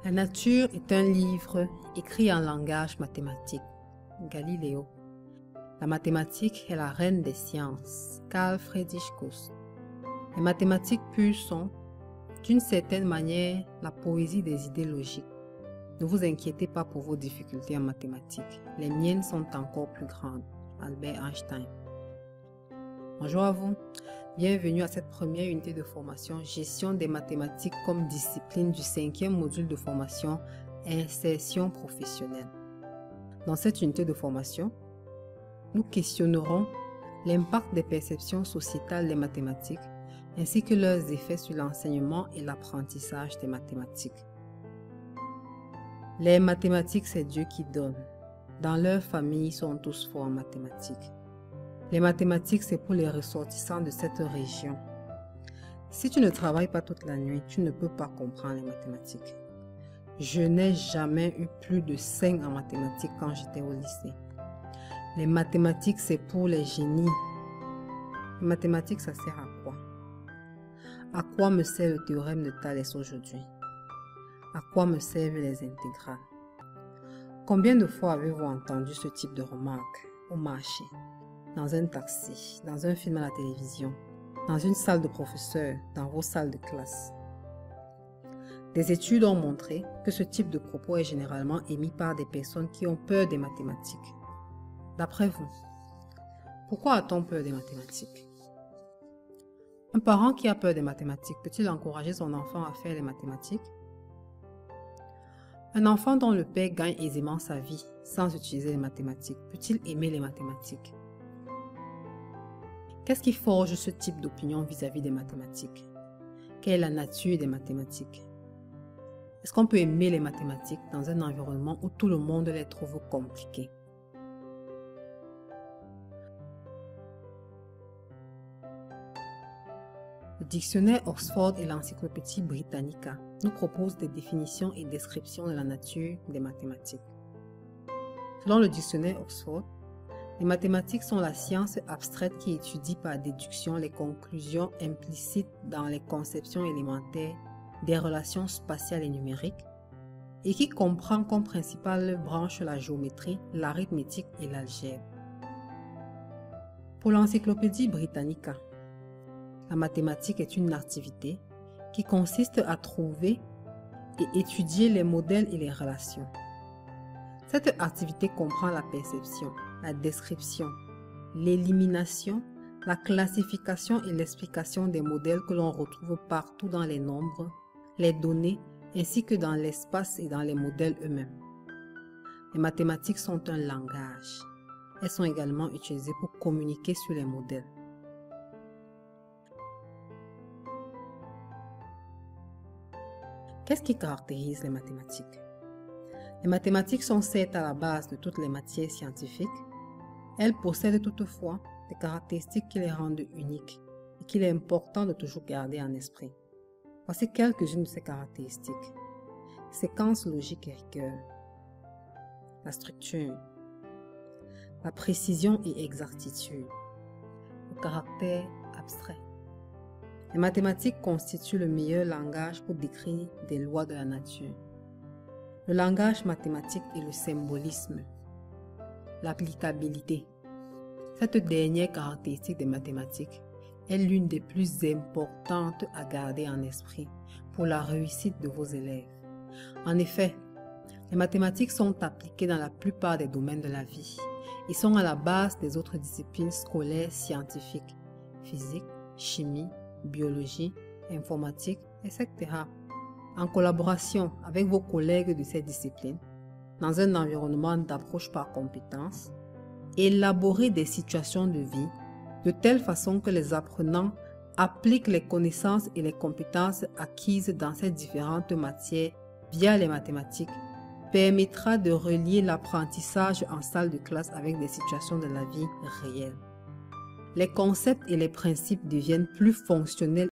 La nature est un livre écrit en langage mathématique. Galiléo. La mathématique est la reine des sciences. Carl Friedrich Gauss. Les mathématiques pures sont, d'une certaine manière, la poésie des idées logiques. Ne vous inquiétez pas pour vos difficultés en mathématiques. Les miennes sont encore plus grandes. Albert Einstein. Bonjour à vous. Bienvenue à cette première unité de formation Gestion des mathématiques comme discipline du 5e module de formation Insertion professionnelle. Dans cette unité de formation, nous questionnerons l'impact des perceptions sociétales des mathématiques ainsi que leurs effets sur l'enseignement et l'apprentissage des mathématiques. Les mathématiques, c'est Dieu qui donne. Dans leur famille, ils sont tous forts en mathématiques. Les mathématiques, c'est pour les ressortissants de cette région. Si tu ne travailles pas toute la nuit, tu ne peux pas comprendre les mathématiques. Je n'ai jamais eu plus de 5 en mathématiques quand j'étais au lycée. Les mathématiques, c'est pour les génies. Les mathématiques, ça sert à quoi? À quoi me sert le théorème de Thalès aujourd'hui? À quoi me servent les intégrales? Combien de fois avez-vous entendu ce type de remarques au marché, dans un taxi, dans un film à la télévision, dans une salle de professeur, dans vos salles de classe? Des études ont montré que ce type de propos est généralement émis par des personnes qui ont peur des mathématiques. D'après vous, pourquoi a-t-on peur des mathématiques? Un parent qui a peur des mathématiques peut-il encourager son enfant à faire les mathématiques? Un enfant dont le père gagne aisément sa vie sans utiliser les mathématiques, peut-il aimer les mathématiques? Qu'est-ce qui forge ce type d'opinion vis-à-vis des mathématiques? Quelle est la nature des mathématiques? Est-ce qu'on peut aimer les mathématiques dans un environnement où tout le monde les trouve compliquées? Le dictionnaire Oxford et l'encyclopédie Britannica nous proposent des définitions et descriptions de la nature des mathématiques. Selon le dictionnaire Oxford, les mathématiques sont la science abstraite qui étudie par déduction les conclusions implicites dans les conceptions élémentaires des relations spatiales et numériques et qui comprend comme principale branche la géométrie, l'arithmétique et l'algèbre. Pour l'encyclopédie Britannica, la mathématique est une activité qui consiste à trouver et étudier les modèles et les relations. Cette activité comprend la perception, la description, l'élimination, la classification et l'explication des modèles que l'on retrouve partout dans les nombres, les données, ainsi que dans l'espace et dans les modèles eux-mêmes. Les mathématiques sont un langage. Elles sont également utilisées pour communiquer sur les modèles. Qu'est-ce qui caractérise les mathématiques? Les mathématiques sont certes à la base de toutes les matières scientifiques. Elles possèdent toutefois des caractéristiques qui les rendent uniques et qu'il est important de toujours garder en esprit. Voici quelques-unes de ces caractéristiques. Séquence logique et rigueur, la structure, la précision et exactitude, le caractère abstrait. Les mathématiques constituent le meilleur langage pour décrire des lois de la nature. Le langage mathématique et le symbolisme. L'applicabilité. Cette dernière caractéristique des mathématiques est l'une des plus importantes à garder en esprit pour la réussite de vos élèves. En effet, les mathématiques sont appliquées dans la plupart des domaines de la vie et sont à la base des autres disciplines scolaires scientifiques, physique, chimie, biologie, informatique, etc. En collaboration avec vos collègues de ces disciplines, dans un environnement d'approche par compétences, élaborez des situations de vie de telle façon que les apprenants appliquent les connaissances et les compétences acquises dans ces différentes matières via les mathématiques, permettra de relier l'apprentissage en salle de classe avec des situations de la vie réelle. Les concepts et les principes deviennent plus fonctionnels